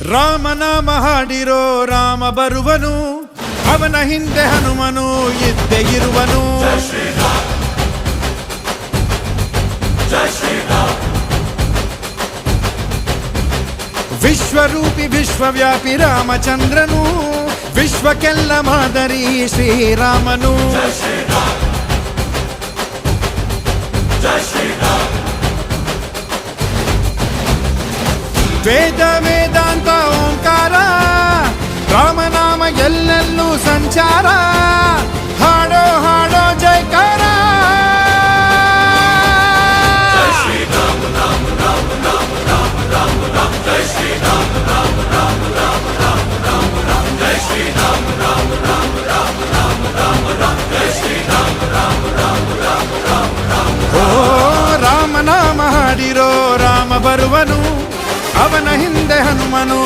ರಾಮನಾಮ ಹಾಡಿರೋ ರಾಮ ಬರುವನು, ಅವನ ಹಿಂದೆ ಹನುಮನು ಇದ್ದೇ ಇರುವನು. ವಿಶ್ವರೂಪಿ ವಿಶ್ವವ್ಯಾಪಿ ರಾಮಚಂದ್ರನು, ವಿಶ್ವಕ್ಕೆಲ್ಲ ಮಾದರಿ ಶ್ರೀರಾಮನು. ವೇದ ವೇದಾಂತ ಓಂಕಾರ, ರಾಮನಾಮ ಎಲ್ಲೆಲ್ಲೂ ಸಂಚಾರ. ಹಾಡೋ ಹಾಡೋ ಜೈಕಾರ. ಓ ರಾಮನಾಮ ಹಾಡಿರೋ ರಾಮ ಬರುವನು, ಅವನ ಹಿಂದೆ ಹನುಮನು.